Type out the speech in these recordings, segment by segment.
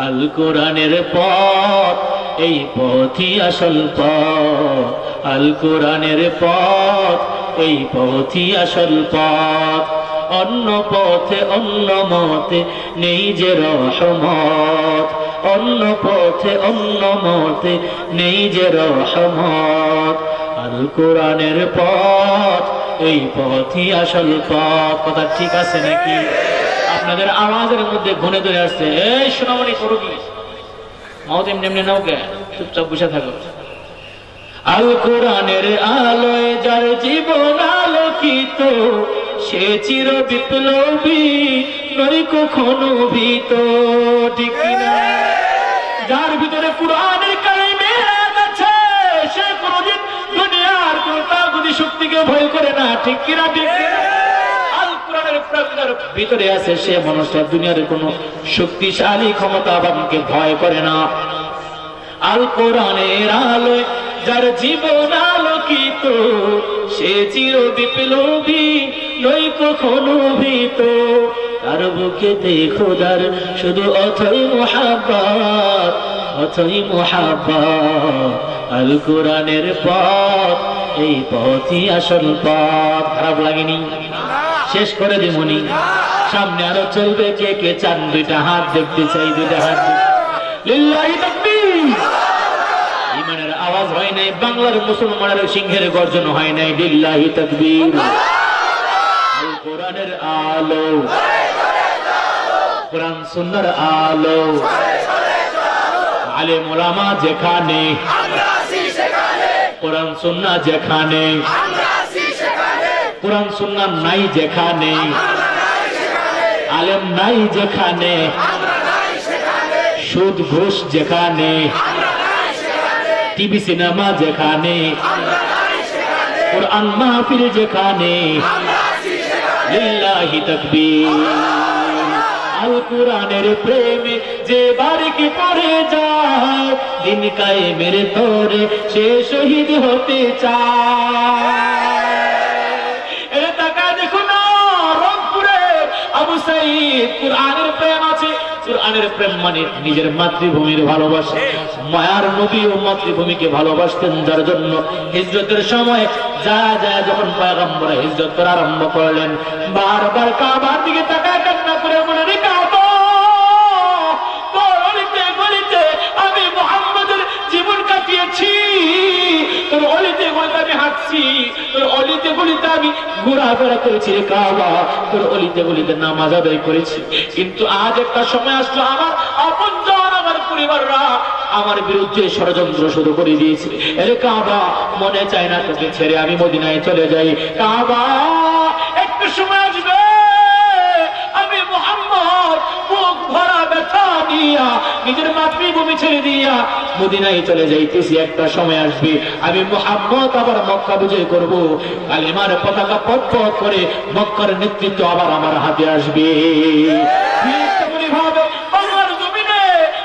আল কোরআনের পথ, এই পথই আসল পথ। আল কোরআনের পথ, এই পথই আসল পথ। অন্য পথে অন্য মতে নেই যে রহমত, অন্য পথে অন্য মতে নেই যে রহমত। আল কোরআনের পথ, এই পথই আসল পথ। কথা ঠিক আছে নাকি? আপনাদের আওয়াজের মধ্যে ঘুরে ধরে আসছে, এই সোনামণি করো কি মাও তেমনি এমনি নাও কে, চুপচাপ বসে থাকো। আল কোরআনের আলোয় যার জীবন আলোকিত, সে চির বিপ্লবী নয় কখনো ভীত। ঠিক কিনা? যার ভিতরে কোরআনের কালিমা আছে, সে কোনদিন দুনিয়ার কোন তাগুতি শক্তিকে ভয় করে না। ঠিক কিনা? ঠিক কিনা? ভিতরে আছে সে মানুষটা দুনিয়ার কোন শক্তিশালী ক্ষমতাবানকে ভয় করে না। আল কোরআনের আলোয় যার জীবন আলোকিত, সে চির বিপ্লবী নয় কখনো ভীত। তার বুকেতে খোদার শুধু অথই মুহাব্বত, অথই মুহাব্বত। আল কোরআনের পথ, এই পথই আসল পথ। খারাপ লাগেনি? শেষ করে দিমনি। সামনে আরো চলবে, কে কে চান দুইটা হাত দেখতে চাই, দুইটা হাত। লিল্লাহি তাকবীর। ইমানের আওয়াজ হয় নাই, বাংলার মুসলমানের সিংহের গর্জন হয় নাই। লিল্লাহি তাকবীর। আল কোরআনের আলো, কোরআন সুন্নাহর আলো, আলেম ওলামা যেখানে, কোরআন সুন্নাহ যেখানে, কোরআন সুন্নাহ নাই যেখানে, আলেম নাই যেখানে, সুদ ঘুষ যেখানে, টিভি সিনেমা যেখানে, কোরআন মাহফিল যেখানে। লিল্লাহি তাকবীর। আল কোরআনের প্রেমে যে বারিকে পড়ে যায়, দিন কায়েমের তরে সে শহীদ হতে চায়। কোরআনের প্রেম আছে। কোরআনের প্রেম মানে নিজের মাতৃভূমির ভালোবাসা। মায়ার নবী ও মাতৃভূমিকে ভালোবাসতেন, যার জন্য হিজরতের সময় যায় যায় যখন পয়গম্বর হিজরত করা আরম্ভ করলেন, বারবার কাবার দিকে তাকায় কান্না করে বলে, রে কাবা, তোর অলিতে গলিতে আমি মুহাম্মদের জীবন কাটিয়েছি, তোর অলিতে গলিতে আমি হাঁটছি, তোর অলিতে গলিতে আমি ঘোরাফেরা করেছি। রে কাবা, তোর অলিতে গলিতে নামাজ আদায় করেছি, কিন্তু আজ একটা সময় আসলো আমার আপনজন, আমার পরিবাররা আমার বিরুদ্ধে ষড়যন্ত্র শুরু করে দিয়েছে। রে কাবা, মনে চায় না তোকে ছেড়ে আমি মদিনায় চলে যাই। কাবা, একটা সময় আসবে আমি মুহাম্মদ বুক ভরা ব্যথা দিয়া নিজের মাতৃভূমি ছেড়ে দিয়া মদিনায় চলে যাইতেছি। একটা সময় আসবে আমি মুহাম্মদ আবার মক্কা বিজয় করব, কালিমার পতাকা পথ পথ করে মক্কার নেতৃত্ব আবার আমার হাতে আসবে। বাংলার জমিনে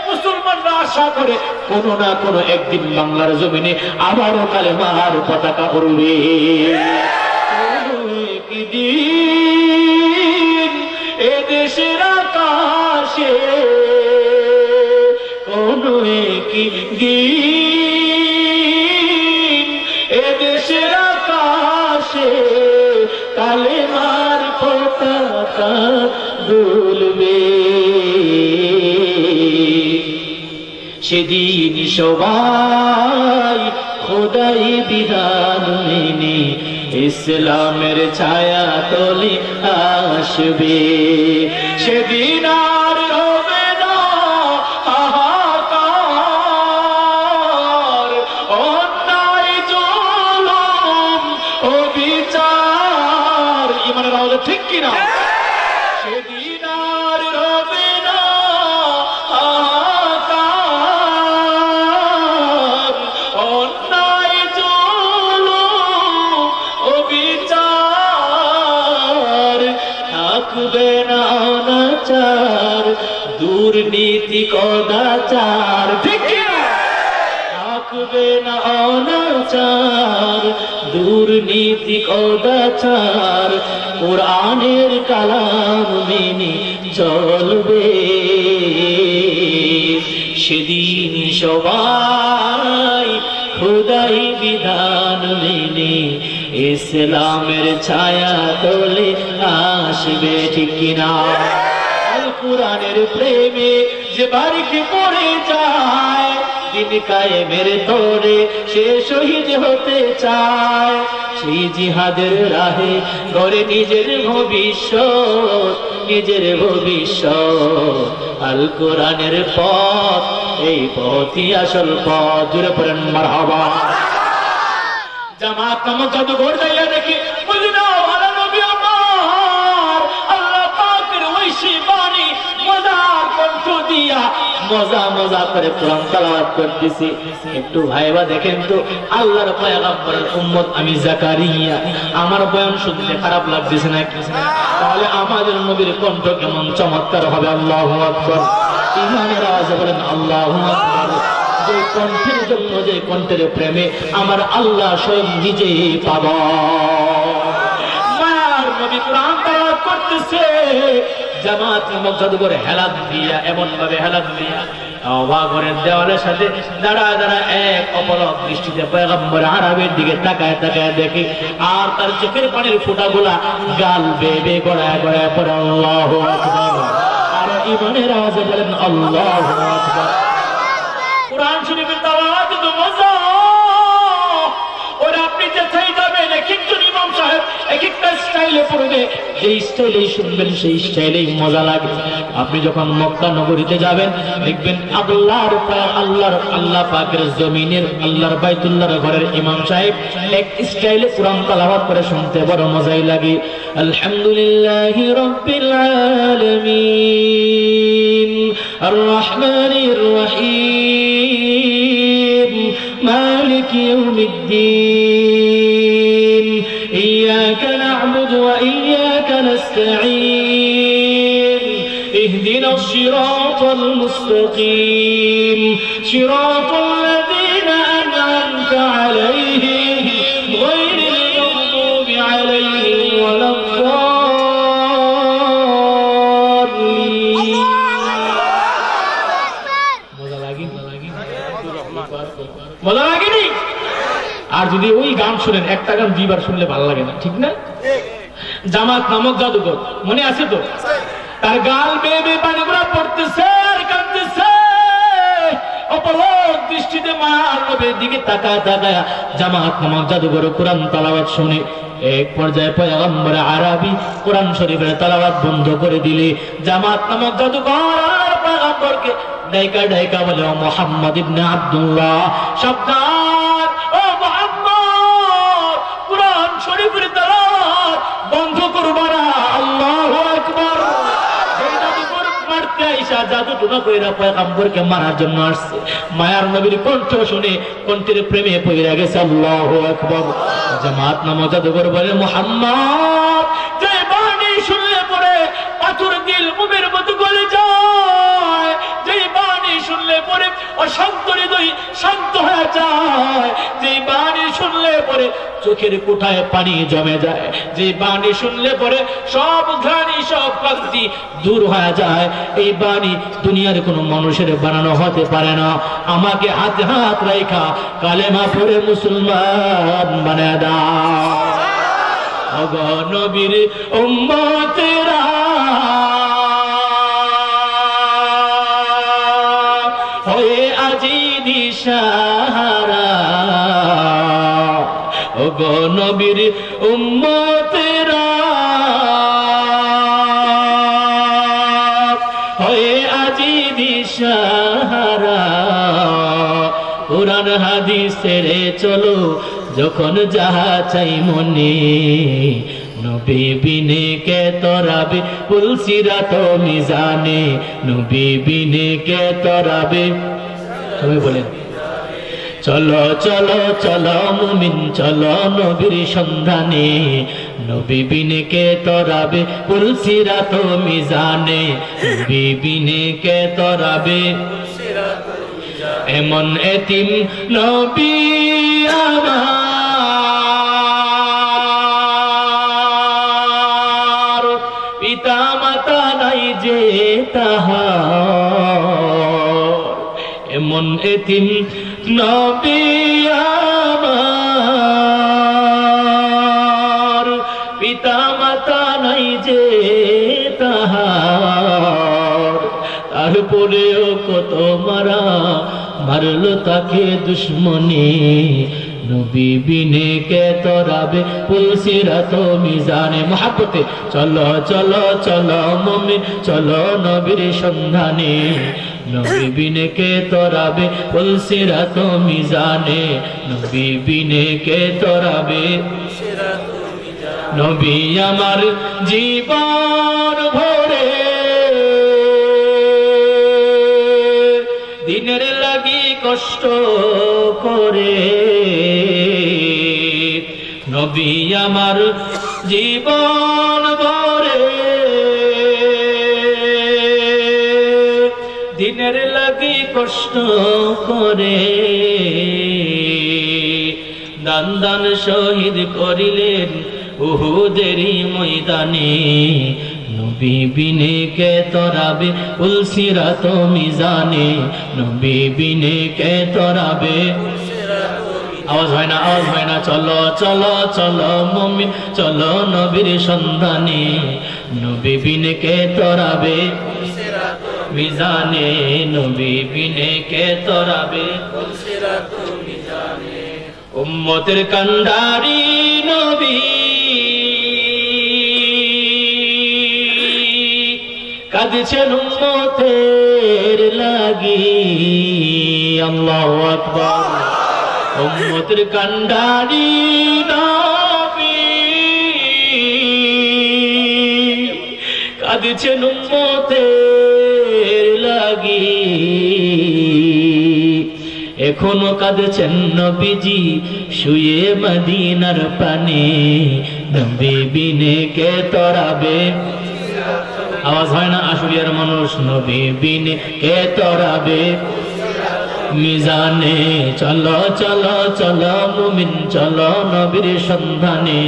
মুসলমানরা আশা করে কোনো না কোনো একদিন বাংলার জমিনে আবারও কালিমার পতাকা উড়বে। একদিন এ দেশের আকাশে, কোনো একদিন এ দেশের আকাশে কালেমার পতাকা দুলবে। সেদিন সবাই খোদাই বিধান মেনে ইসলামের ছায়া তলে আসবে। সেদিন আর হবে না হাহাকার, অন্যায় জুলুম ও বিচার। ইমানের আওয়াজ ঠিক কিনা? সেদিন আর হবে না হাহাকার, অন্যায় জুলুম ও বিচার। থাকবে না অনাচার, দুর্নীতি কদাচার। ঠিক কিনা? থাকবে না অনাচার, দুর্নীতি কদাচার। কোরআনের কালাম মেনে চলবে, সেদিন সবাই খোদাই বিধান মেনে ইসলামের ছায়া তোলে আসবে, ঠিক কিনা? আল কোরআনের প্রেমে যে বাড়িতে পড়ে যায়, দিন কায়েমের তরে সে শহীদ হতে চায়, সেই জিহাদের রাহে গড়ে নিজের ভবিষ্যৎ, নিজের ভবিষ্যৎ। আল কোরআনের পথ, এই পথই আসল পথ। জুড়ে পড়েন মারহাবা। জামাত নামক জাদুঘর যাইয়া দেখি, মদিনা ওয়ালা নবী আমার আল্লাহ পাকের ঐশী বাণী মজার কণ্ঠ দিয়া মজা মজা করে কোরআন তেলাওয়াত করতেছি। একটু ভাইবা দেখেন তো, আল্লাহর পয়গম্বরের উম্মত আমি জাকারিয়া, আমার বয়ান শুনতে খারাপ লাগতেছে নাকি? তাহলে আমাদের নবীর কণ্ঠ কেমন চমৎকার হবে। আল্লাহু আকবার। ইমানের আওয়াজে বলেন আল্লাহু আকবার। যে কণ্ঠের জন্য, যে কণ্ঠের প্রেমে আমার আল্লাহ স্বয়ং নিজেই পাগল। মায়ার নবী কোরআন তেলাওয়াত করতেছে, জামাত নামক জাদুঘরে হেলাত দিয়া, এমন ভাবে হেলাত দিয়া ঘরের দেওয়ালের সাথে দাঁড়ায় দাঁড়ায় এক অপলক দৃষ্টিতে পয়গম্বর আরবের দিকে তাকায় তাকায় দেখে, আর তার চোখের পানির ফোঁটাগুলা গাল বেবে গড়ায় গড়ায় পড়ে। আল্লাহু আকবার। আর ইমানের আওয়াজে বলেন আল্লাহু আকবার। কোরআন শরীফের তেলাওয়াত তো মজা, ওরা আপনি যেথায় যাবেন এক একজন ইমাম সাহেব এক একটা স্টাইলে পড়বে, যে স্টাইলেই শুনবেন সেই স্টাইলেই মজা লাগে। আপনি যখন মক্কা নগরীতে যাবেন দেখবেন আল্লাহ পাকের জমিনের আল্লাহর বাইতুল্লাহর ঘরের ইমাম সাহেব এক স্টাইলে কোরআন তেলাওয়াত করে শুনতে বড় মজাই লাগে। আলহামদুলিল্লাহি রাব্বিল আলামিন আর রহমানির রহিম মালিকি ইয়াউমিদ্দিন ইয়্যাকা না'বুদু ওয়া ইয়্যাকা নাস্তাঈন ইহদিনাস সিরাতাল মুস্তাকিম সিরাতাল লাযীনা আন'আমতা আলাইহিম গায়রিল মাগদুবি আলাইহিম ওয়ালাদ-দাল্লিন। মজা লাগেনি? আর যদি ওই গান শুনেন, একটা গান দুইবার শুনলে ভালো লাগে না, ঠিক না? জামাত নামক জাদুঘর মনে আছে তো? তার গাল বেয়ে বেয়ে পানিগুলা পড়তেছে আর কাঁদতেছে, অপলক দৃষ্টিতে মায়ার নবীর দিকে তাকায় তাকায় জামাত নামক জাদুঘর কোরআন তেলাওয়াত শুনে এক পর্যায়ে পয়গম্বর আরবি কোরআন শরীফের তেলাওয়াত বন্ধ করে দিলে জামাত নামক জাদুঘর পয়গম্বরকে ডাইকা ডাইকা বলে, ও মুহাম্মদ ইবনে আব্দুল্লাহ, সাবধান, ও মুহাম্মদ, কোরআন শরীফের তেলাওয়াত বন্ধ করবা না। আল্লাহু আকবার। মারতে আইসা জাদু টুনা কইরা পয়গম্বরকে মারার জন্য আসছে, মায়ার নবীর কণ্ঠ শুনে কণ্ঠের প্রেমে পইরা গেছে। আল্লাহু আকবার। জামাত নামক জাদুঘর বলে, মুহাম্মদ, যে বাণী শুনলে পরে পাথর দিল মুমের মতো গলে যায়, যে বাণী শুনলে পরে অশান্ত হৃদয় শান্ত হয়ে যায়, যে বাণী শুনলে পরে চোখের কোঠায় পানি জমে যায়, যে বাণী শুনলে পরে সব ঘ্রাণি সব ক্লান্তি দূর হয়ে যায়, এই বাণী দুনিয়ার কোনো মানুষের বানানো হতে পারে না। আমাকে হাতে হাত রাখা কালেমা পড়ে মুসলমান বানায় দাও। ওগো নবীর উম্মতেরা, হয়ে আজি দিশাহারা, ওগো নবীর উম্মতেরা, হয়ে আজি দিশাহারা, কুরআন হাদিস ছেড়ে চলো যখন যাহা চাই মনে, নবী বিনে কে তরাবে পুলসিরাত মিজানে, নবী বিনে কে তরাবে। সবাই বলেন চলো চলো চলো মুমিন চলো নবীর সন্ধানে, নবী বিনে কে তরাবে পুলসিরাত মিজানে, নবী বিনে কে তরাবে। এমন এতিম নবী আমার, পিতা মাতা নাই যে তাহার এমন এতিম নবী আমার পিতা মাতা নাই যে তাহার তারপরেও কত মারা মারলো তাকে দুশ্মনী নবী বিনে কে তরাবে পুলসিরাত মিজানে মোহাব্বতে চলো চলো চলো মুমিন চলো নবীর সন্ধানে নবী বিনে কে তরাবে পুলসিরাত মিজানে নবী বিনে কে তরাবে নবী আমার জীবন ভরে দিনের লাগি কষ্ট করে নবী আমার জীবন ভরে দিনের লাগি কষ্ট করে দান দান শহীদ করিলেন উহুদেরই ময়দানে নবী বিনে কে তরাবে পুলসিরাত মিজানে নবী বিনে কে তরাবে আওয়াজ হয় না চলো চলো চলো মুমিন চলো নবীর সন্ধানে নবী বিনে কে তরাবে মিজানে নবী বিনে কে তরাবে উম্মতের কান্ডারি নবী কাঁদছেন উম্মতের লাগি আল্লাহু আকবার উম্মতের কান্ডারি নবী কাঁদছেন উম্মতের লাগি এখনো কাঁদছেন নবীজি শুয়ে মদিনার পানে নবী বিনে কে তরাবে আওয়াজ হয় না আশুলিয়ার মানুষ নবী বিনে কে তরাবে মিজানে চলো চলো চলো মুমিন চলো নবীর সন্ধানে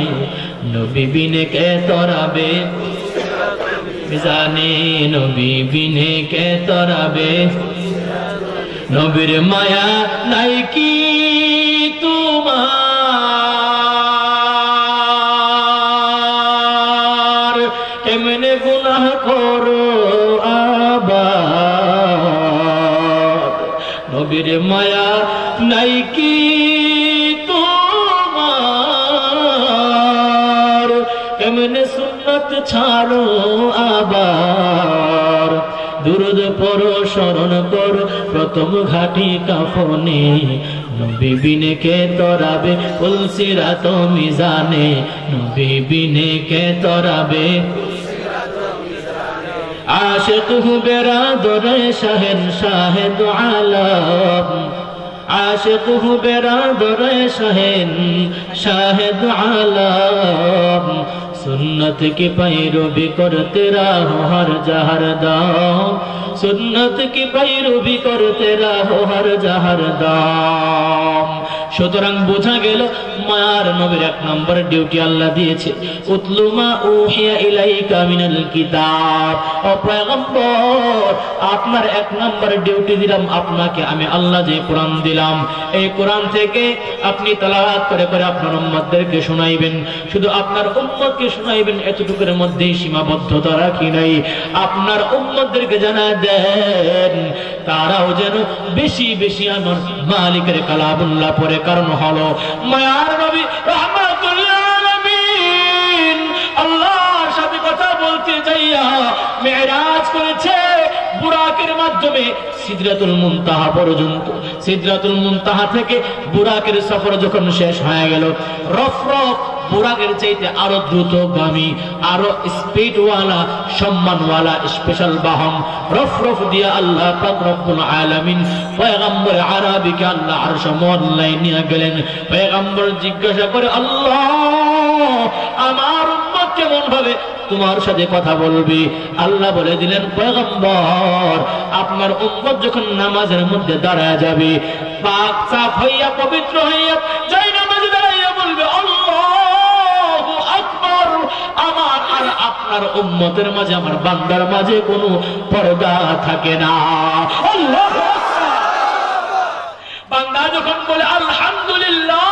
নবী বিনে কে তরাবে মিজানে নবী বিনে কে তরাবে নবীর মায়া নাই কি তোমার এমনে গুনাহ করো আবার নবীর মায়া নাই কি তোমার এমনে সুন্নাত ছাড়ো আবার দুরুদ পড়ো স্মরণ করো প্রথম ঘাটি কাফনে নবী বিনে কে তরাবে পুলসিরাত মিজানে নবী বিনে কে তরাবে আশিক হু বেরাদরে শাহেন শাহেদ আলম আশিক হু বেরাদরে শাহেন শাহেদ আলম सुन्नत की पैरवी करते रहो हर जहर दाम सुन्नत की पैरवी करते रहो हर जहर दाम সুতরাং বোঝা গেল মায়ার নবীর এক নম্বর ডিউটি আল্লাহ দিয়েছে উতলুমা উহিয়া ইলাইকা মিনাল কিতাব ও পয়গম্বর আপনার এক নম্বর ডিউটি দিলাম আপনাকে আমি আল্লাহ যে কোরআন দিলাম এই কোরআন থেকে আপনি তেলাওয়াত করে করে আপনার উম্মতদেরকে শোনাইবেন শুধু আপনার উম্মতকে শোনাইবেন এতটুকুর মধ্যেই সীমাবদ্ধতা রাখি নাই আপনার উম্মতদেরকে জানায় দেন তারাও যেন বেশি বেশি আমার মালিকের কালামুল্লাহ পড়ে কারণ হলো মায়ার নবী রাহমাতুল আলামিন আল্লাহর সাথে কথা বলতে যাইয়া মেরাজ করেছে বুরাকের মাধ্যমে সিদরাতুল মুনতাহা পর্যন্ত সিদরাতুল মুনতাহা থেকে বুরাকের সফর যখন শেষ হয়ে গেল রফরফ বুরাকের চাইতে আরো দ্রুতগামী আরো স্পিডওয়ালা সম্মানওয়ালা স্পেশাল বাহন রফরফ দিয়া আল্লাহ পাক রব্বুল আলামিন পয়গম্বর আরবিকে আল্লাহ আরশ মোল্লায় নিয়ে গেলেন পয়গম্বর জিজ্ঞাসা করে আল্লাহ আমার উম্মত কেমন ভাবে তোমার সাথে কথা বলবি আল্লাহ বলে দিলেন পয়গম্বর আপনার উম্মত যখন নামাজের মধ্যে দাঁড়ায় যাবে পাক সাফ হইয়া পবিত্র হইয়া যাই নামাজে দাঁড়াইয়া বলবে আল্লাহু আকবার আমার আর আপনার উম্মতের মাঝে, আমার বান্দার মাঝে কোনো পর্দা থাকে না। আল্লাহু আকবার। বান্দা যখন বলে আলহামদুলিল্লাহ,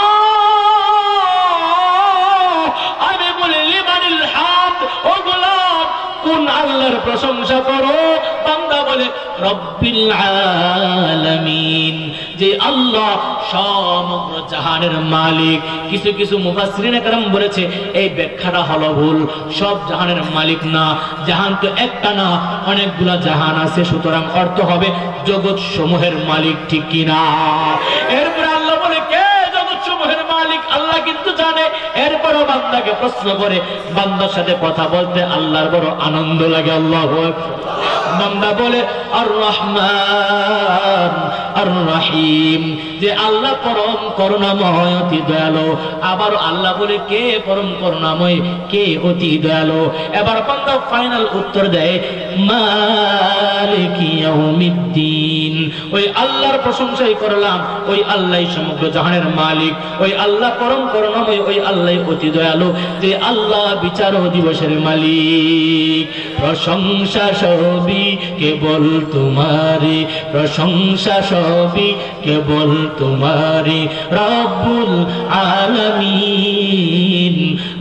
আমি বলি লিমানিল হামদ, ও গোলাম কোন আল্লাহর প্রশংসা করো? বান্দা বলে রব্বিল আলামিন, যে আল্লাহ সমগ্র জাহানের মালিক। কিছু কিছু মুফাসসিরিনে কেরাম বলেছে এই ব্যাখ্যাটা হলো ভুল, সব জাহানের মালিক না, জাহান তো একটা না, অনেকগুলা জাহান আছে, সুতরাং অর্থ হবে জগৎ সমূহের মালিক, ঠিক কিনা? এরপরে আল্লাহ বলে কে জগৎ সমূহের মালিক? আল্লাহ কিন্তু জানে। এরপরও বান্দাকে প্রশ্ন করে, বান্দার সাথে কথা বলতে আল্লাহর বড় আনন্দ লাগে। আল্লাহু আকবার। বান্দা বলে আর রহমান আর রহিম, যে আল্লাহ পরম করুণাময় অতি দয়ালু। আবার আল্লাহ বলে কে পরম করুণাময়, কে অতি দয়ালু। এবার বান্দা ফাইনাল উত্তর দেয় মালিক ইয়াউমিদ্দিন। ওই আল্লাহর প্রশংসাই করলাম, ওই আল্লাহই সমগ্র জাহানের মালিক, ওই আল্লাহ পরম করুণাময়, ওই আল্লাহই অতি দয়ালু, যে আল্লাহ বিচার দিবসের মালিক। প্রশংসা সবই কেবল তোমারি, প্রশংসা সবই কেবল তোমারি, রব্বুল আলামিন।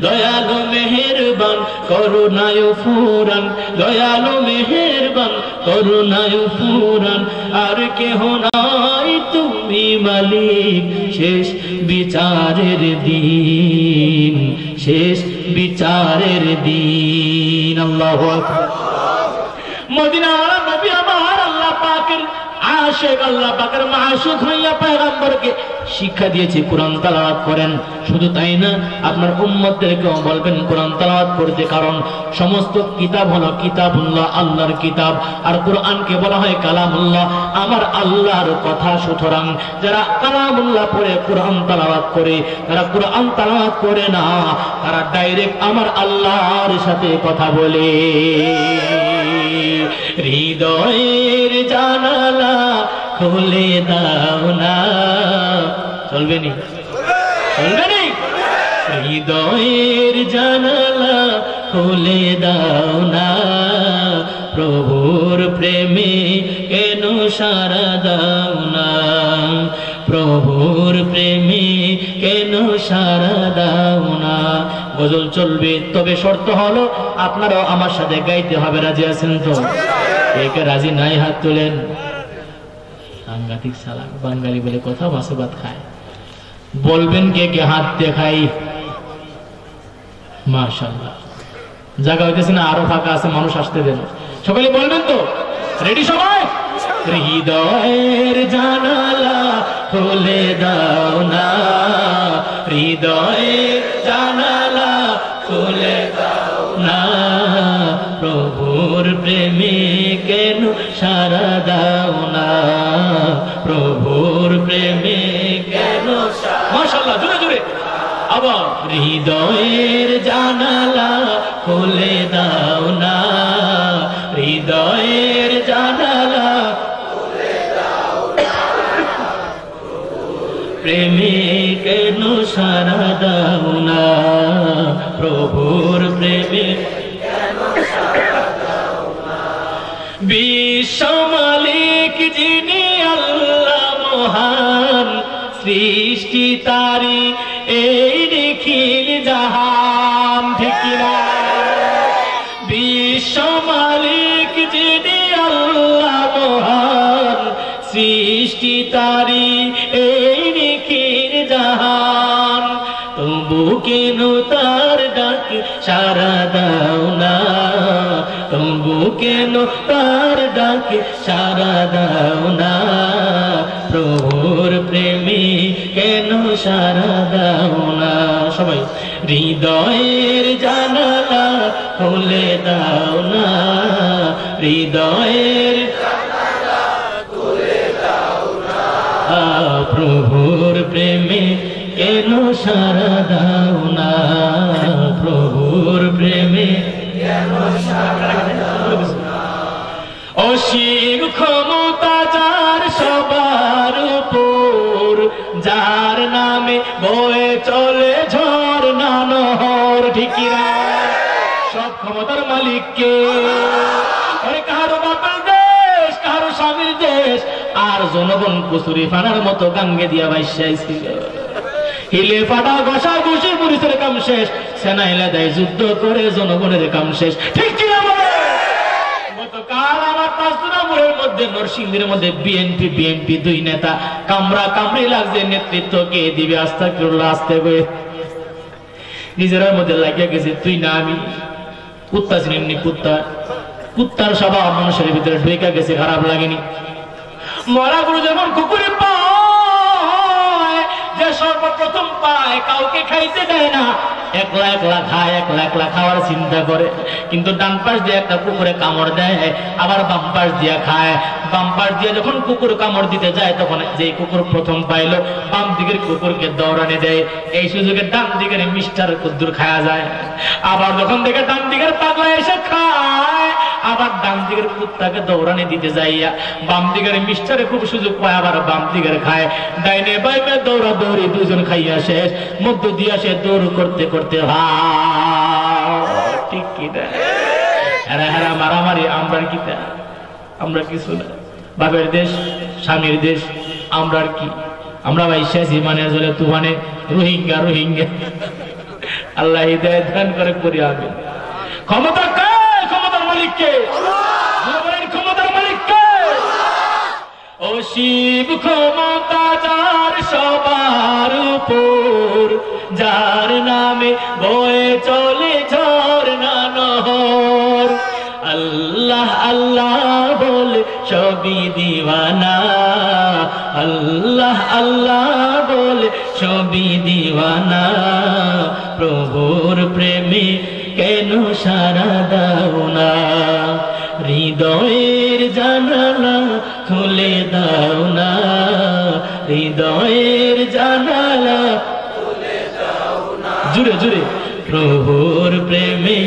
দয়ালু মেহেরবান করুণায় ফুরান, দয়ালু মেহেরবান করুণায় ফুরান, আর কেহ নাই তুমি মালিক, শেষ বিচারের দিন, শেষ বিচারের দিন। আল্লাহু আকবার। মদিনার নবী আমার আল্লাহ পাকের আশিক, আল্লাহ পাকের মাশুক হইয়া পয়গম্বরকে শিক্ষা দিয়েছে কোরআন তেলাওয়াত করেন। শুধু তাই না, আপনার উম্মতদেরকেও বলবেন কোরআন তেলাওয়াত করতে, কারণ সমস্ত কিতাব হলো কিতাবুল্লাহ, আল্লাহর কিতাব, আর কোরআনকে বলা হয় কালামুল্লাহ, আমার আল্লাহর কথা। সুতরাং যারা কালামুল্লাহ পড়ে কোরআন তেলাওয়াত করে, যারা কোরআন তেলাওয়াত করে না, তারা ডাইরেক্ট আমার আল্লাহর সাথে কথা বলে। হৃদয়ের জানালা খুলে দাও না, চলবে নি? চলবে নি? হৃদয়ের জানালা খুলে দাও না, প্রভুর প্রেমে কেন সারা দাও না, প্রভুর প্রেমে কেন সারা দাও না। গজল চলবে, তবে শর্ত হলো আপনারাও আমার সাথে গাইতে হবে। রাজি আছেন তো? একে রাজি নাই হাত তোলেন। সাংঘাতিক সালাম, বাঙালি বলে কথা, মাছে ভাত খায়। বলবেন কে কে হাত দেখাই। মাশাআল্লাহ, জায়গা হইতেছে না, আরো ফাঁকা আছে, মানুষ আসতে দেন। সকলে বলবেন তো? রেডি সবাই? হৃদয়ের জানালা খুলে দাও না, হৃদয়ের জানালা খুলে দাও না, প্রভুর প্রেমে কেন সারা দাও না, প্রভুর প্রেমে কেন সারা। মাশাআল্লাহ, জোরে জোরে আবার। হৃদয়ের জানালা খুলে দাও না, হৃদয়ের জানালা খুলে দাও না, প্রেমে কেন সারা দাও না, প্রভুর প্রেমে কেন সারা দাও না। বিশ্ব মালিক যিনি আল্লাহ মহান, সৃষ্টি তারি এই নিখিল জাহান, ঠিক না? বিশ্ব মালিক যিনি আল্লাহ মহান, সৃষ্টি তারি এই নিখিল জাহান, তবু কেন তার ডাক সারা দাও না, তবু কেন তার ডাক সারা দাও না, প্রভুর প্রেমে কেন সারা দাও না। সবাই হৃদয়ের জানালা খুলে দাও না, হৃদয়ের জানালা খুলে দাও না, প্রভুর প্রেমে কেন সারা দাও না, প্রভুর প্রেমে কেন সারা দাও না। অসীম ক্ষমতা যার সবার উপর, যার নামে বয়ে চলে ঝড় না নহর, ঠিক না? সব ক্ষমতার আর জনগণ কচুরি ফানার মতো গাঙ্গে দিয়া বাইসাইছিল। হিলে ফাটা ঘষা ঘুষি পুলিশের কাম শেষ, সেনা এলে দেয় যুদ্ধ করে জনগণের কাম শেষ। ঠিক কিনা বলে? গতকাল আমার পাঁচজনের মধ্যে নরসিংদীর মধ্যে বিএনপি দুই নেতা কামড়া কামড়ি লাগছে, নেতৃত্ব কে দিবে? আস্তাগফিরুল্লাহ, আস্তে করে নিজের মধ্যে লাগিয়ে গেছে, তুই না আমি। কুত্তা চিনেননি? কুত্তার স্বভাব মানুষের ভিতরে ঢুকে গেছে, খারাপ লাগেনি? মরা গরু যেমন কুকুরে পায়, যে সর্বপ্রথম পায় কাউকে খাইতে দেয় না, একলা একলা খায়, একলা একলা খাওয়ার চিন্তা করে। কিন্তু ডান পাশ দিয়ে একটা কুকুরে কামড় দেয়, আবার বাম পাশ দিয়ে খায়। বাম পাশ দিয়ে যখন কুকুর কামড় দিতে যায়, তখন যে কুকুর প্রথম পাইলো বাম দিকের কুকুরকে দৌড়ানি দেয়। এই সুযোগে ডান দিকের মিস্টার কুদ্দুর খাওয়া যায়। আবার যখন দেখে ডান দিকের পাগলা এসে খায়, আবার ডান দিকের কুত্তাকে দৌড়ানি দিতে যাইয়া বাম দিকের মিস্টারে খুব সুযোগ পায়, আবার বাম দিকের খায়। ডাইনে বাইমে দৌড়া দৌড়ি দুজন খাইয়া শেষ, মধ্য দিয়া সে দৌড় করতে করতে ঠিক কিনা? হেরা হেরা মারামারি আমরা কিতা? আমরা কিছু না। বাপের দেশ, স্বামীর দেশ, আমরা কি? আমরা ভাই শেষ ইমানের জলে তুফানে রোহিঙ্গা। আল্লাহ হিদায়াত দান করে করি। আমি ক্ষমতা কে? ক্ষমতার মালিক কে? ক্ষমতার মালিক কে? ও শিব ক্ষমতা যার সবার উপর, যার নামে বয়ে চলে ঝরনা নহর। আল্লাহ আল্লাহ বলে সবই দিওয়ানা, আল্লাহ আল্লাহ বলে সবই দিওয়ানা। প্রভুর প্রেমে কেন সারা দাও না? হৃদয়ের জানালা খুলে দাও না, হৃদয়ের জানালা খুলে দাও না। জুড়ে জুড়ে প্রভুর প্রেমে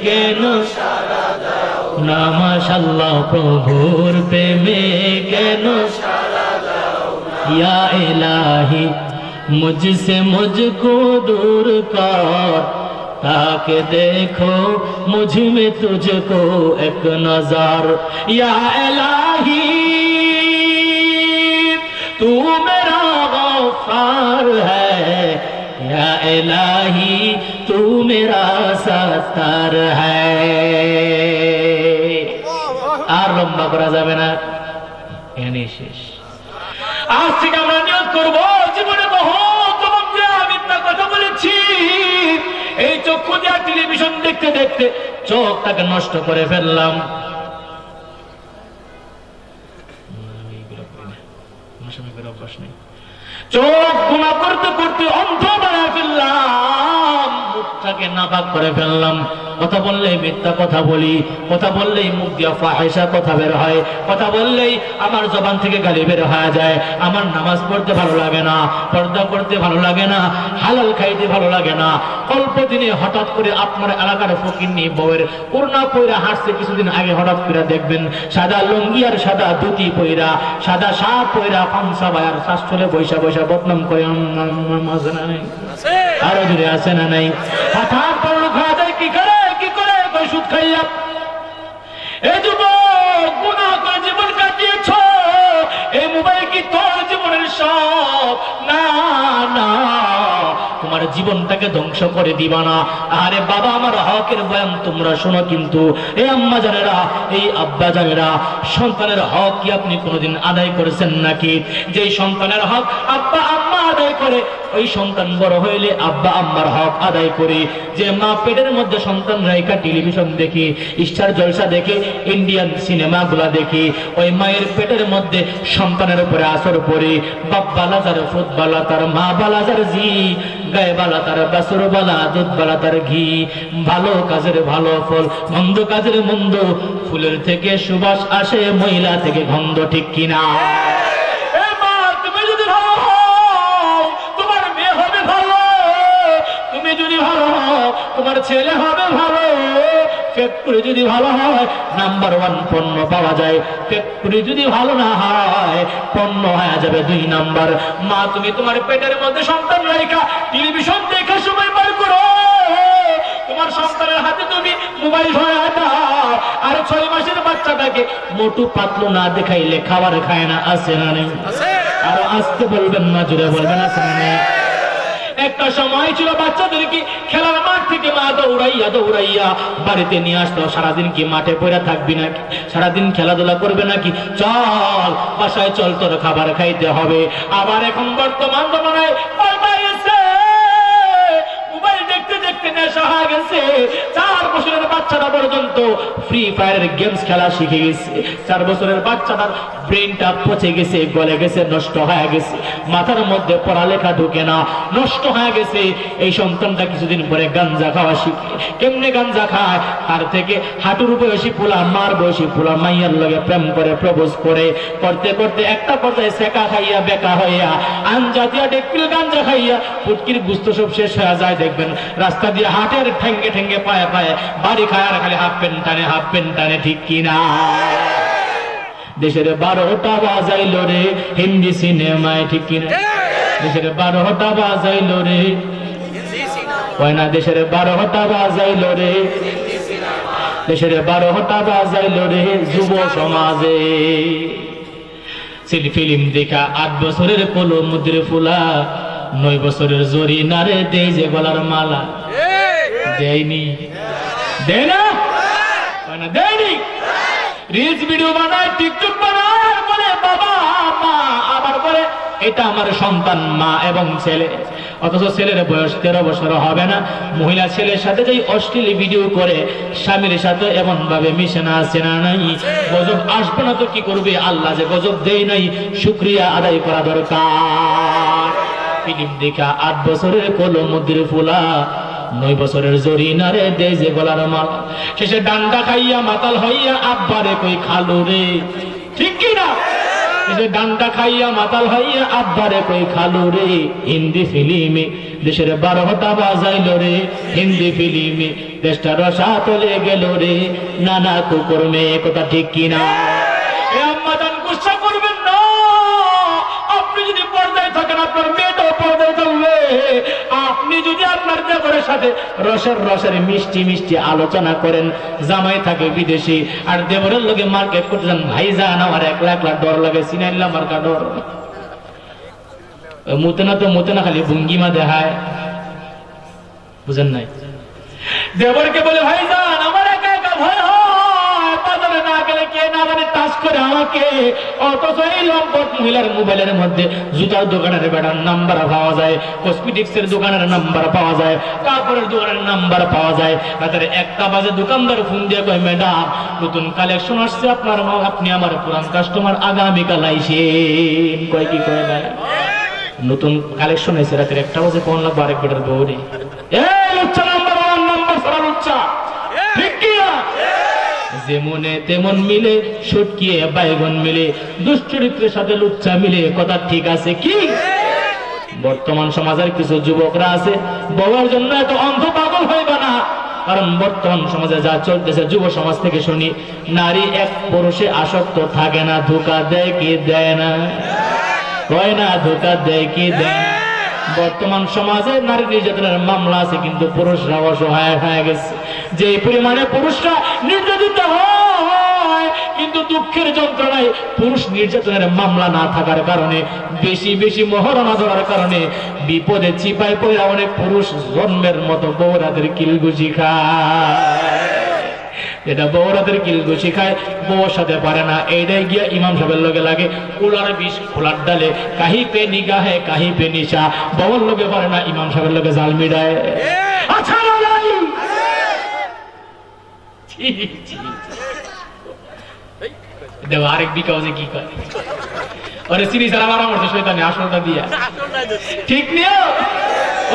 কেন সারা দাও না? মাশাআল্লাহ, প্রভুর প্রেমে কেন সারা দাও না? ইয়া ইলাহি मुझसे मुझको दूर कर, ताकि देखो मुझ में तुझको एक नजर। या इलाही तू मेरा गफ्फार है, या इलाही तू मेरा सत्तार है। আর লম্বা করা যাবে না, এখানে শেষ। আজ থেকে আমরা নিয়ত করবো, জীবনে বহুত মিথ্যা কথা বলেছি। এই চক্ষু দিয়ে টেলিভিশন দেখতে দেখতে চোখটাকে নষ্ট করে ফেললাম। চোখ গুনাহ করতে করতে অন্ধ বানায় ফেললাম, মুখটাকে নাপাক করে ফেললাম। কথা বললেই মিথ্যা কথা বলি, কথা বললেই মুখ দিয়ে ফাহিশা কথা বের হয়, কথা বললেই আমার জবান থেকে গালি বের হয়ে যায়। আমার নামাজ পড়তে ভালো লাগে না, পর্দা করতে ভালো লাগে না, হালাল খাইতে ভালো লাগে না। অল্প দিনে হঠাৎ করে আপনার এলাকার ফকিন্নি বউয়ের ওড়না পয়রা হাঁটছে, কিছুদিন আগে হঠাৎ করে দেখবেন সাদা লুঙ্গি আর সাদা ধুতি পয়রা, সাদা শার্ট পয়রা পাংসা বায়ার শাস্ত্রে বৈশা বৈশা বদনাম করে। আরো যদি আছে না নাই? হঠাৎ পড়ল খাওয়া যায় কি করে? সুদ খাইয়া এই যুবক গুনাহ করে জীবন কাটিয়েছ। এই মোবাইল কি তোর জীবনের সব? না না, তোমার জীবনটাকে ধ্বংস করে দিবা না। আরে বাবা, আমার হকের বয়ান তোমরা শোনো। কিন্তু এই আম্মা জানেরা, এই আব্বা জানেরা, সন্তানের হক কি আপনি কোনোদিন আদায় করেছেন নাকি? যেই সন্তানের হক আব্বা আম্মা আদায় করে, ওই সন্তান বড় হইলে আব্বা আম্মার হক আদায় করে। যে মা পেটের মধ্যে সন্তান রাইকা টেলিভিশন দেখি, স্টার জলসা দেখে, ইন্ডিয়ান সিনেমা গুলা দেখি, ওই মায়ের পেটের মধ্যে সন্তানের উপরে আসর পড়ে। বাপ বালা তার ফুট বালা তার, মা বালা তার জি, গায়ে বালা তার বাসুর বালা, দুধ বালা তার ঘি। ভালো কাজের ভালো ফল, মন্দ কাজের মন্দ। ফুলের থেকে সুবাস আসে, মহিলা থেকে গন্ধ, ঠিক কিনা? তোমার ছেলে হবে ভালো, ফ্যাক্টরি যদি ভালো হয় নাম্বার 1 পণ্য পাওয়া যায়। ফ্যাক্টরি যদি ভালো না হয় পণ্য হয়ে যাবে 2 নাম্বার। মা, তুমি তোমার পেটের মধ্যে সন্তান রাখা টেলিভিশন দেখে সময় পার করো। তোমার তোমার সন্তানের হাতে তুমি মোবাইল ধরায় দাও, আর 6 মাসের বাচ্চাটাকে মোটু পাতলু না দেখাইলে খাবার খায় না, আছে না নেই? আরো আসতে বলবেন না, জোরে বলবেন, আছে না নেই? একটা সময় ছিল বাচ্চাদেরকে খেলার মাঠ থেকে মা দৌড়াইয়া দৌড়াইয়া বাড়িতে নিয়ে আসতো। সারাদিন কি মাঠে পড়ে থাকবি নাকি? সারাদিন খেলাধুলা করবে নাকি? চল বাসায় চল, তোর খাবার খাইতে হবে। আবার এখন বর্তমান জমানায় মোবাইল দেখতে দেখতে নেশা হয়ে গেছে। 4 বছরের বাচ্চাটা পর্যন্ত ফ্রি ফায়ারের গেমস খেলা শিখে গেছে। 4 বছরের বাচ্চাটার ব্রেনটা পচে গেছে, গলে গেছে, নষ্ট হয়ে গেছে, মাথার মধ্যে পড়ালেখা ঢুকে না, নষ্ট হয়ে গেছে। এই সন্তানটা কিছুদিন পরে গাঞ্জা খাওয়া শিখে। কেমনে গাঞ্জা খায়? তার থেকে হাঁটুর বয়সী পোলা, মার বয়সী পোলা মাইয়ার লগে প্রেম করে, প্রপোজ করে, করতে করতে একটা পর্যায়ে সেকা খাইয়া বেকা হইয়া আনজাতিয়া ডেকপিল গাঞ্জা খাইয়া পুটকির গুস্ত সব শেষ হয়ে যায়। দেখবেন রাস্তা দিয়ে হাটের ঠেঙ্গে ঠেঙ্গে পায়ে পায়ে বাড়ি খায়, আর খালি হাফ প্যান্ট টানে, হাফ প্যান্ট টানে, ঠিক কিনা? দেশের 12টা বাজাইল রে হিন্দি সিনেমায়, ঠিক কিনা? দেশের 12টা বাজাইল রে, হয় না? দেশের 12টা বাজাইল রে, দেশের 12টা বাজাইল রে যুব সমাজে। ফিল্ম দেখা 8 বছরের কোলো মুদ্রে ফুলা, 9 বছরের জরি নারে দেই যে গলার মালা। দেয়নি? দেয় না? হয় না? দেয়নি? রিলস ভিডিও বানায়, টিকটক বানায়, বলে বাবা মা, আবার বলে এটা আমার সন্তান, মা এবং ছেলে। অথচ ছেলের বয়স 13 বছর হবে না। মহিলা ছেলের সাথে যেই অশ্লীল ভিডিও করে, স্বামীর সাথে এমন ভাবে মিশে না, আছে না নাই? গজব আসবে না তো কি করবে? আল্লাহ যে গজব দেয় নাই, শুকরিয়া আদায় করা দরকার। ফিল্ম দেখা 8 বছরের কোলো মুদ্রে ফুলা, 9 বছরের জরি নারে দেয় যে গলার মাল। শেষে ডান্ডা খাইয়া মাতাল হইয়া আব্বারে কই খালু রে, ঠিক কিনা? শেষে ডান্ডা খাইয়া মাতাল হইয়া আব্বারে কই খালু রে। হিন্দি ফিল্মে দেশের 12টা বাজাইল রে, হিন্দি ফিল্মে দেশটা রসা তলে গেল রে, নানা কুকর্মে, কথা ঠিক কিনা? এ আম্মা জান গুসা করবেন না। আপনি যদি পর্দায় থাকেন, আপনার মেয়েটাও পর্দায় থাকবে। আপনি যদি আপনার দেবরের সাথে রসের রসের মিষ্টি মিষ্টি আলোচনা করেন, জামাই থাকে বিদেশি, আর দেবরের লোকে মার্কেট করতে যান, ভাইজান আমার একলা একলা ডর লাগে, সিনাইল্লা মার্কা ডর। মুতে না তো মুতে না, খালি ভঙ্গিমা দেখায়, বুঝেন নাই? দেবরকে বলে ভাইজান আমার একা একা ভয় হয়, বাজারে না গেলে কে না জানে টাচ করে আমাকে। অথচ এই লম্পট মহিলার মোবাইলের মধ্যে জুতার দোকানের বেটার নাম্বার পাওয়া যায়, কসমেটিক্সের দোকানের নাম্বার পাওয়া যায়, কাপড়ের দোকানের নাম্বার পাওয়া যায়। রাতের 1টা বাজে দোকানদার ফোন দিয়ে কয়, ম্যাডাম নতুন কালেকশন আসছে, আপনার আপনি আমার পুরান কাস্টমার, আগামীকাল আইসেন। কয় কি কয় না, নতুন কালেকশন এসে রাতের 1টা বাজে কোন লাগবে আরেক বেটার বউরে। এই উচ্চা নাম্বার 1 নাম্বার সরাল উচ্চা, ঠিক কি না? যেমনে তেমন মিলে, সটকিয়ে বাইগন মিলে, দুশ্চরিত্রের সাথে লুচ্চা মিলে, কথা ঠিক আছে কি? বর্তমান সমাজের কিছু যুবকরা আছে, বউয়ের জন্য এত অন্ধ পাগল হইবে না। কারণ বর্তমান সমাজে যা চলতেছে, যুব সমাজ থেকে শুনি, নারী এক পুরুষে আসক্ত থাকে না, ধোঁকা দেয় কি দেয় না? কয় না, ধোঁকা দেয় কি দেয়? বর্তমান সমাজে নারী নির্যাতনের মামলা আছে, কিন্তু পুরুষরা অসহায় হয়ে গেছে। যে পরিমাণে পুরুষরা নির্যাতিত হয়, কিন্তু দুঃখের যন্ত্রণায় পুরুষ নির্যাতনের মামলা না থাকার কারণে, বেশি বেশি মহারণা ধরার কারণে বিপদে চিপায় পড়ে অনেক পুরুষ জন্মের মতো বউরাদের কিলগুজি খায়। এটা বউরাদের কিলগুছি খায়, বউর সাথে পারে না, এইটাই গিয়া ইমাম সাহেবের লগে লাগে। উলার বিষ খোলার ডালে, কাহি পে নিগাহে কাহি পে নিশা। বউর লগে পারে না, ইমাম সাহেবের লগে জাল মিডায়। আচ্ছা দেব আরেক বিকাও যে কি করে, ওরে চিনি সারা মারা মরছে শয়তানে আসলটা দিয়া, ঠিক নিও।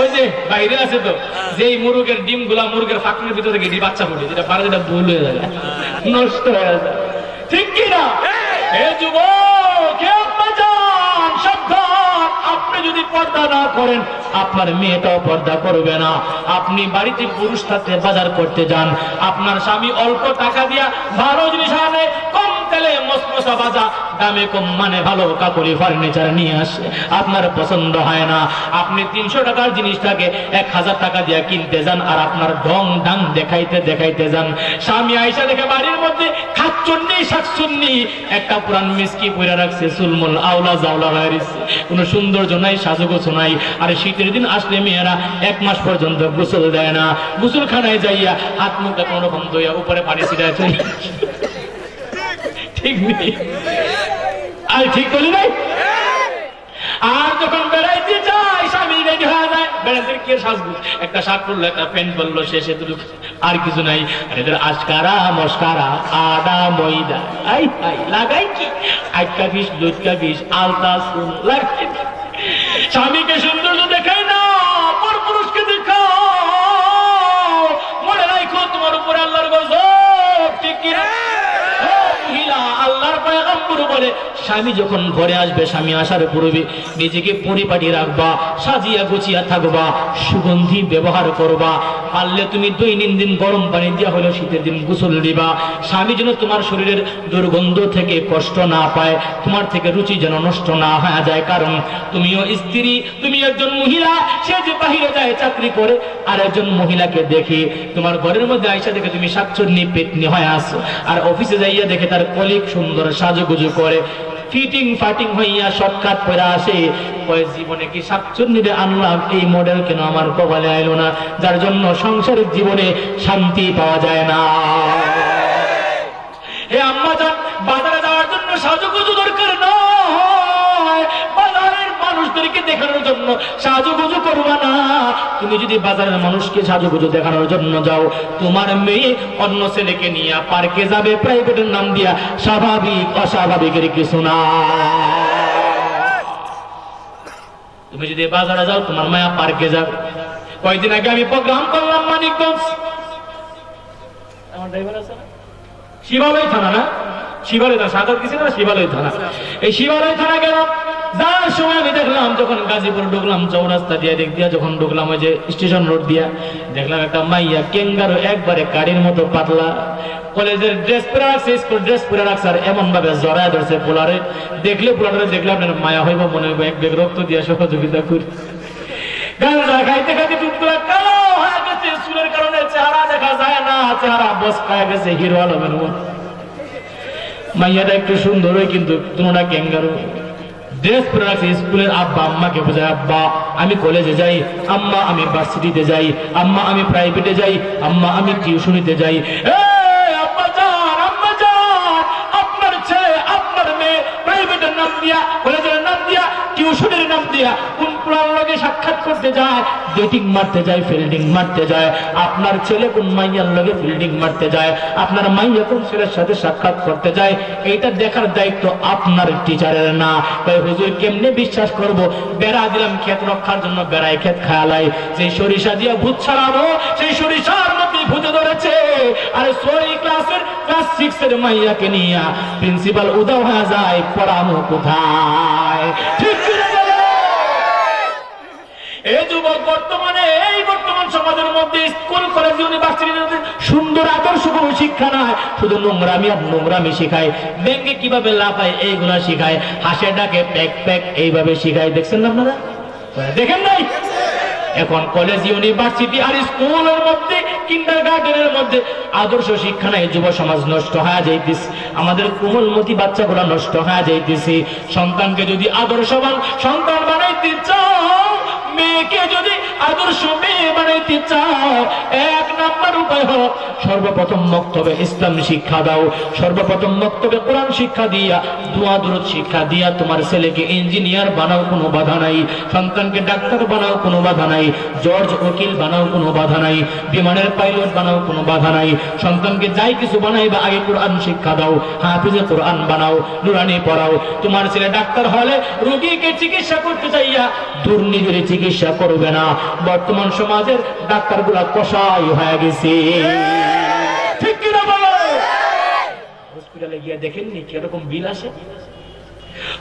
ওই যে বাইরে আছে তো, যেই মুরগের ডিম গুলা মুরগের ফাঁকনের ভিতরে থেকে বাচ্চা পড়ে, যেটা পারে যেটা ভুল হয়ে যায়, নষ্ট হয়ে যায়, ঠিক কিনা? এ যুবক, সাবধান। আপনি যদি পর্দা না করেন, আপনার মেয়েটাও পর্দা করবে না। আপনি বাড়িতে পুরুষ থাকতে বাজার করতে যান, আপনার স্বামী অল্প টাকা দিয়া ভালো জিনিস আনে, কম তেলে গেলে মসমসা বাজা দামে কম মানে ভালো কাকলি ফার্নিচার নিয়ে আসে, আপনার পছন্দ হয় না। আপনি 300 টাকার জিনিসটাকে 1000 টাকা দিয়ে কিনতে যান, আর আপনার ঢং ঢাং দেখাইতে দেখাইতে যান। স্বামী আয়েশা দেখে বাড়ির মধ্যে খাচ্ছন্নি শাকছন্নি একটা পুরান মিসকি পইরা রাখছে, চুলমুল আওলা জাওলা হয়ে রয়েছে, কোনো সৌন্দর্য নাই, সাজুগুজু নাই। আর শীতের দিন আসলে মেয়েরা 1 মাস পর্যন্ত গোসল দেয় না, গোসলখানায় যাইয়া হাত মুখে কোনো রকম ধুইয়া উপরে পানি ছিটায় চলে। ঠিক নেই? আর ঠিক বলি নাই? আর যখন বেড়াইতে যায় স্বামী রেডি হয়ে যায়, বেড়াইতে কি সাজগুজ, একটা শার্ট পরলো, একটা প্যান্ট পরলো, শেষে দুটো আর কিছু নাই। আর এদের আশকারা মস্কারা আদা ময়দা আই আই লাগাই কি আটকা বিষ দুধকা বিষ আলতা সুন লাগাই। স্বামীকে সৌন্দর্য দেখায় না, পর পুরুষকে দেখাও, মনে রাখো তোমার উপরে আল্লাহর গজব। ঠিক কি না? আল্লাহর পয়গম্বর বলে স্বামী যখন ঘরে আসবে, স্বামী আসার পূর্বে নিজেকে পরিপাটি রাখবা, সাজিয়া গুছিয়া থাকবা, সুগন্ধি ব্যবহার করবা। পারলে তুমি দৈনন্দিন গরম পানি দিয়া হলো শীতের দিন গোসল দিবা। স্বামী যেন তোমার শরীরের দুর্গন্ধ থেকে কষ্ট না পায়, তোমার থেকে রুচি যেন নষ্ট না হয়ে যায়। কারণ তুমিও স্ত্রী, তুমি একজন মহিলা, সে যে বাহিরে যায় চাকরি করে, আর একজন মহিলাকে দেখে তোমার ঘরের মধ্যে আইসা দেখে তুমি সাচ্ছন্নি পেটনি হয়ে আসো, আর অফিসে যাইয়া দেখে তার কলিগ সুন্দর সাজুগুজু করে, ফিটিং ফাটিং হইয়া শর্টকাট পরে আসে, কয় জীবনে কি সাচ্ছন্নিরে আনলাম, এই মডেল কেন আমার কপালে আইলো না, যার জন্য সংসারের জীবনে শান্তি পাওয়া যায় না। হে আম্মা জান, বাজারে যাওয়ার জন্য সাজুগুজু দরকার নয়, বাজারের মানুষদেরকে দেখানোর জন্য সাজুগুজু করবা না। তুমি যদি বাজারের মানুষকে সাজুগুজু দেখানোর জন্য যাও, তোমার মেয়ে অন্য ছেলেকে নিয়ে পার্কে যাবে প্রাইভেটের নাম দিয়া, স্বাভাবিক অস্বাভাবিকের কিছু না। তুমি যদি বাজারে যাও, তোমার মায়া পার্কে যাবে। কয়েকদিন আগে আমি প্রোগ্রাম করলাম মানিকগঞ্জ, আমার ড্রাইভার আছে না, শিবালয় থানা না, শিবালয় থানা, সাগর কিছু না, শিবালয় থানা। এই শিবালয় থানা গেল, যাওয়ার সময় আমি দেখলাম যখন গাজীপুর ঢুকলাম, চৌরাস্তা দিয়ে দিক দিয়া যখন ঢুকলাম, ওই যে স্টেশন রোড দিয়া, দেখলাম একটা মাইয়া কেঙ্গারো একবারে গাড়ির মতো পাতলা, কলেজের ড্রেস পরে রাখছে, স্কুল ড্রেস পরে রাখছে, আর এমন ভাবে জড়ায় ধরছে পোলারে। দেখলে পোলারে দেখলে আপনার মায়া হইব, মনে হইব এক বেগ রক্ত দিয়ে সহযোগিতা করি। গাঁজা খাইতে খাইতে টুকরা কালো হয়ে গেছে, চুলের কারণে চেহারা দেখা যায় না, চেহারা বস খায় গেছে হিরো আলমের মতো। মাইয়াটা একটু সুন্দর হয়, কিন্তু তোমরা ক্যাঙ্গারো। ড্রেস পরে রাখছে, স্কুলের আব্বা আম্মাকে বোঝায়, আব্বা আমি কলেজে যাই, আম্মা আমি ভার্সিটিতে যাই, আম্মা আমি প্রাইভেটে যাই, আম্মা আমি টিউশনিতে যাই। আব্বা জান, আপনার ছেলে আপনার মেয়ে প্রাইভেটের নাম দিয়া, কলেজের নাম দিয়া, টিউশনের নাম দিয়া কোন পুরার লগে সাক্ষাৎ করতে যায়, ডেটিং মারতে যায়, ফিল্ডিং মারতে যায়। আপনার ছেলে কোন মাইয়ার লগে ফিল্ডিং মারতে যায়, আপনার মাইয়া কোন ছেলের সাথে সাক্ষাৎ করতে যায়, এইটা দেখার দায়িত্ব আপনার টিচারের না। তাই হুজুর কেমনে বিশ্বাস করব? বেড়া দিলাম ক্ষেত রক্ষার জন্য, বেড়ায় ক্ষেত খায়ালাই, যে সরিষা দিয়ে ভূত ছাড়াবো, সেই সরিষার মধ্যে ভূতে ধরেছে। আর সরি ক্লাস 6 এর মাইয়াকে নিয়ে প্রিন্সিপাল উদাও হয়ে যায়, পড়ানো কোথায়? ঠিক এই যুবক বর্তমানে, এই বর্তমান সমাজের মধ্যে স্কুল কলেজ ইউনিভার্সিটিতে সুন্দর আদর্শ কোনো শিক্ষা নাই, শুধু নোংরামি আর নোংরামি শিখায়। ব্যাংকে কিভাবে লাফায় এইগুলা শিখায়, হাসে ডাকে প্যাক প্যাক এইভাবে শিখায়। দেখছেন না আপনারা? দেখেন নাই? এখন কলেজ ইউনিভার্সিটি আর স্কুলের মধ্যে, কিন্ডারগার্টেনের মধ্যে আদর্শ শিক্ষা নাই, যুব সমাজ নষ্ট হয়ে যাইতেছে, আমাদের কোমলমতি বাচ্চাগুলা নষ্ট হয়ে যাইতেছে। সন্তানকে যদি আদর্শবান সন্তান বানাইতে চাও, মেয়েকে যদি আদর্শ মেয়ে বানাইতে চাও, 1 নাম্বার উপায় হলো সর্বপ্রথম মক্তবে ইসলাম শিক্ষা দাও, সর্বপ্রথম মক্তবে কোরআন শিক্ষা দিয়া, দোয়া দরুদ শিক্ষা দিয়া তোমার ছেলেকে ইঞ্জিনিয়ার বানাও, কোনো বাধা নাই। সন্তানকে ডাক্তার বানাও, কোনো বাধা নাই। জর্জ উকিল বানাও, কোনো বাধা নাই। বিমানের পাইলট বানাও, কোনো বাধা নাই। সন্তানকে যাই কিছু বানাইবা, আগে কোরআন শিক্ষা দাও, হাফিজে কোরআন বানাও, নুরানি পড়াও। তোমার ছেলে ডাক্তার হলে রোগীকে চিকিৎসা করতে চাইয়া দুর্নীতির চিকিৎসা করবে না। বর্তমান সমাজের ডাক্তারগুলা কষাই হয়ে গেছে, ঠিক কিনা বলো? হসপিটালে গিয়ে দেখেননি কিরকম বিল আসে?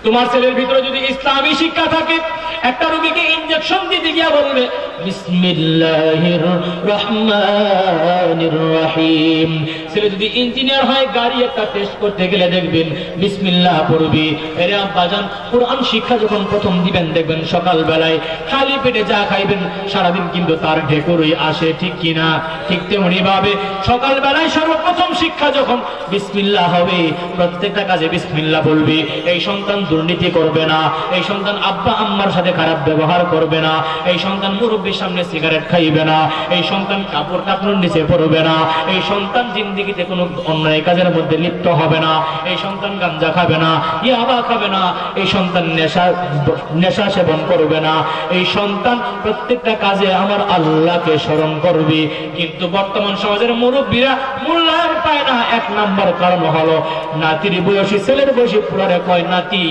তোমার ছেলের ভিতরে যদি ইসলামী শিক্ষা থাকে, একটা রোগীকে ইনজেকশন দিতে গিয়া বলবে বিসমিল্লাহির রহমানির রহিম। ছেলে যদি ইঞ্জিনিয়ার হয়, গাড়ি একটা টেস্ট করতে গেলে দেখবেন বিসমিল্লাহ পড়বি। এরে আব্বাজান, কোরআন শিক্ষা যখন প্রথম দিবেন দেখবেন সকাল বেলায় খালি পেটে যা খাইবেন সারাদিন কিন্তু তার ঢেকুরই আসে, ঠিক কিনা? ঠিক তেমনি ভাবে সকাল বেলায় সর্বপ্রথম শিক্ষা যখন বিসমিল্লাহ হবে, প্রত্যেকটা কাজে বিসমিল্লাহ বলবি। এই সন্তান দুর্নীতি করবে না, এই সন্তান আব্বা আম্মার সাথে খারাপ ব্যবহার করবে না, এই সন্তান মুরব্বীর সামনে সিগারেট খাইবে না, এই সন্তান কাপড় টাকনুর নিচে পড়বে না, এই সন্তান জিন্দেগিতে কোনো অন্যায় কাজের মধ্যে লিপ্ত হবে না, এই সন্তান গাঞ্জা খাবে না, ইয়াবা খাবে না, এই সন্তান নেশা সেবন করবে না, এই সন্তান প্রত্যেকটা কাজে আমার আল্লাহকে স্মরণ করবে। কিন্তু বর্তমান সমাজের মুরব্বীরা মূল্যায়ন পায় না। এক নাম্বার কারণ হলো নাতির বয়সী ছেলের বয়সী পুরারে কয়, নাতি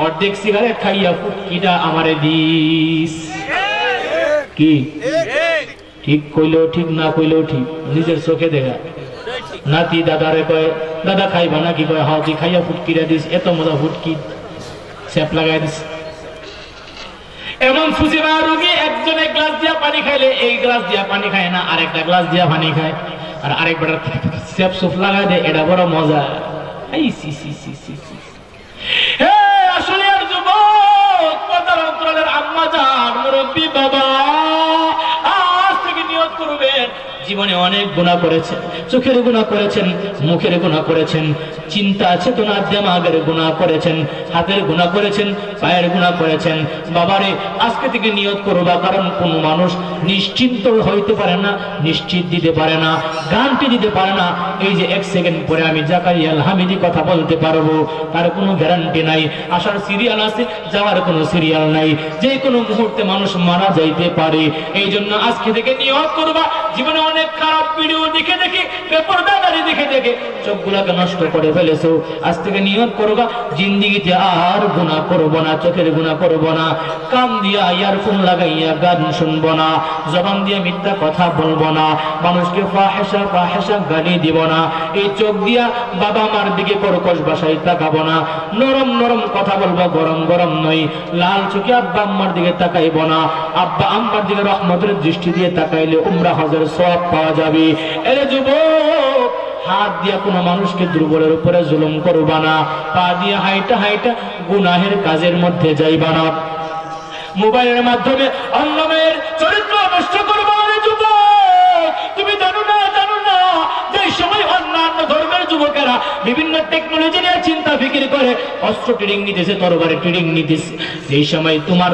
অর্ধেক সিগারেট খাইয়া ফুটকিটা আমারে দিস। কি ঠিক কইলেও ঠিক, না কইলেও ঠিক, নিজের চোখে দেখা। নাতি দাদারে কয়, দাদা খাইবা নাকি? কয় হ্যাঁ। তুই খাইয়া ফুটকিটা দিস, এত মজা ফুটকি, স্যাপ লাগাই দিস। এমন ফুজিবা রোগী একজন এক গ্লাস দিয়া পানি খাইলে এই গ্লাস দিয়া পানি খায় না, আরেকটা গ্লাস দিয়া পানি খায়, আর আরেকবার স্যাপ সুপ লাগাই দেয়। এটা বড় মজা। এই C C C C C. হে আসলে আর যুবক, পর্দার অন্তরালের আম্মা জান, মুরব্বী বাবা, আজ থেকে নিয়ত করবেন জীবনে অনেক গুনাহ করেছেন, চোখের গুনাহ করেছেন, মুখের গুনাহ করেছেন, চিন্তা চেতনা দিমাগের গুনাহ করেছেন, হাতের গুনাহ করেছেন, পায়ের গুনাহ করেছেন। বাবারে আজকে থেকে নিয়ত করবা, কারণ কোন মানুষ নিশ্চিন্ত হইতে পারে না, নিশ্চিত দিতে পারে না, গ্যারান্টি দিতে পারে না। এই যে এক সেকেন্ড পরে আমি জাকারিয়া আল হামিদি কথা বলতে পারবো, তার কোনো গ্যারান্টি নাই। আসার সিরিয়াল আছে, যাওয়ার কোনো সিরিয়াল নাই, যে কোনো মুহূর্তে মানুষ মারা যাইতে পারে। এই জন্য আজকে থেকে নিয়ত করবা, জীবনে অনেক খারাপ ভিডিও দেখে দেখে, বেপরদাদারি দেখে দেখে চোখগুলাকে নষ্ট করে ফেলেছো। আজ থেকে নিয়ত করবা, জিন্দেগিতে আর গুনাহ করব না, চোখের গুনাহ করব না, কান দিয়া ইয়ারফোন লাগাইয়া গান শুনবো না, জবান দিয়ে মিথ্যা কথা বলবো না, মানুষকে ফাহিশা গালি দিব না, এই চোখ দিয়া বাবা মার দিকে কর্কশ ভাষায় তাকাবো না, নরম নরম কথা বলবো, গরম গরম নয়, লাল চোখে আব্বা আম্মার দিকে তাকাইবো না, আব্বা আম্মার দিকে রহমতের দৃষ্টি দিয়ে তাকাইলে উমরা হজের সওয়াব পাওয়া যাবে। এরে যুবক, হাত দিয়া কোনো মানুষকে দুর্বলের উপরে জুলুম করবা না, পা দিয়ে হাইটা হাইটা গুনাহের কাজের মধ্যে যাইবা না, মোবাইলের মাধ্যমে অন্য মেয়ের চরিত্র নষ্ট করবা না। যুবক, তুমি জানো না যে সময় অন্যান্য ধর্মের যুবকেরা বিভিন্ন টেকনোলজি নিয়ে চিন্তা ফিকির করে, অস্ত্র ট্রেনিং নিতেছে, তরবারি ট্রেনিং নিতেছে, সেই সময় তোমার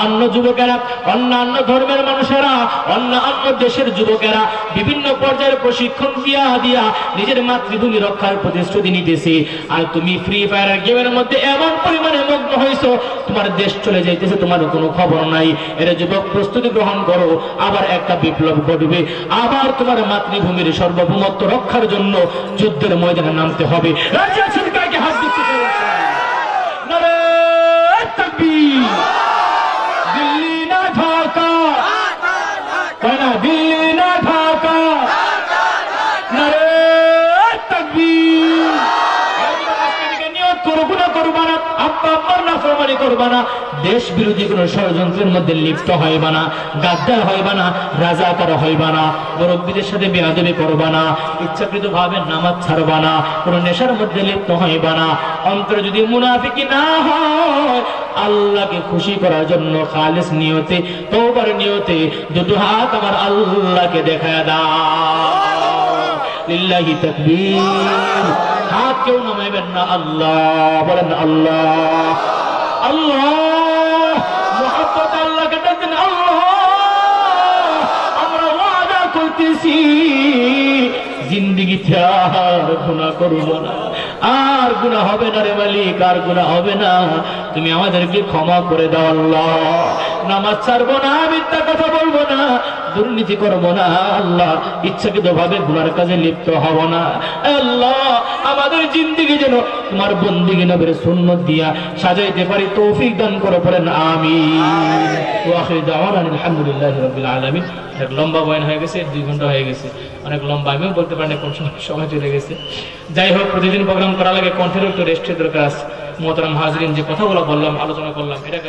অন্য যুবকেরা, অন্যান্য ধর্মের মানুষেরা, অন্যান্য দেশের যুবকেরা বিভিন্ন পর্যায়ের প্রশিক্ষণ দিয়া নিজের মাতৃভূমি রক্ষার প্রতিশ্রুতি নিতেছে, আর তুমি ফ্রি ফায়ার গেমের মধ্যে এমন পরিমাণে মগ্ন হইছো, তোমার দেশ চলে যাইতেছে, তোমার কোনো খবর নাই। এর যুবক, প্রস্তুতি গ্রহণ করো, আবার একটা বিপ্লব ঘটবে, আবার তোমার মাতৃভূমির সার্বভৌমত্ব রক্ষার জন্য যুদ্ধের ময়দানে নামতে হবে। হাত দিতে দিল্লি না ঢাকা, দিল্লি না ঢাকা, দেশ বিরোধী কোন ষড়যন্ত্রের মধ্যে লিপ্ত হইবা না, গাদ্দার হইবা না, রাজাকার হইবা না, মুরব্বীদের সাথে বেয়াদবি করবা না, ইচ্ছাকৃত ভাবে নামাজ ছাড়বা না, কোন নেশার মধ্যে লিপ্ত হইবা না। অন্তরে যদি মুনাফিকি না হয়, আল্লাহকে খুশি করার জন্য খালিস নিয়তে, তওবার নিয়তে দুটো হাত আমার আল্লাহকে দেখায় দাও। লিল্লাহি তাকবীর। হাত কেউ নামাইবেন না, আল্লাহ বলেন, আল্লাহ আল্লাহ, মুহাব্বত আল্লাহকে ডাকেন, আল্লাহ। আমরা ওয়াদা করতেছি জিন্দেগিতে আর গুনাহ করব না, আর গুনাহ হবে না রে মালিক, আর গুনাহ হবে না, তুমি আমাদেরকে ক্ষমা করে দাও আল্লাহ। নামাজ ছাড়বো না, মিথ্যা কথা বলবো না, দুর্নীতি করবো না আল্লাহ, ইচ্ছাকৃত ভাবে গুনার কাজে লিপ্ত হব না আল্লাহ। আমাদের জিন্দেগি যেন তোমার বন্দেগী নবীর সুন্নাত দিয়া সাজাইতে পারি, তৌফিক দান করো, পড়েন আমিন। ওয়া আখিরু দাওয়ানা আলহামদুলিল্লাহি রাব্বিল আলামিন। অনেক লম্বা বয়ান হয়ে গেছে, 2 ঘন্টা হয়ে গেছে, অনেক লম্বা, আমিও বলতে পারি না কোন সময় চলে গেছে। যাই হোক, প্রতিদিন প্রোগ্রাম করা লাগে, কণ্ঠের একটু রেস্টের দরকার আছে। মোহতারাম হাজরিন, যে কথাগুলো বললাম, আলোচনা করলাম, এটা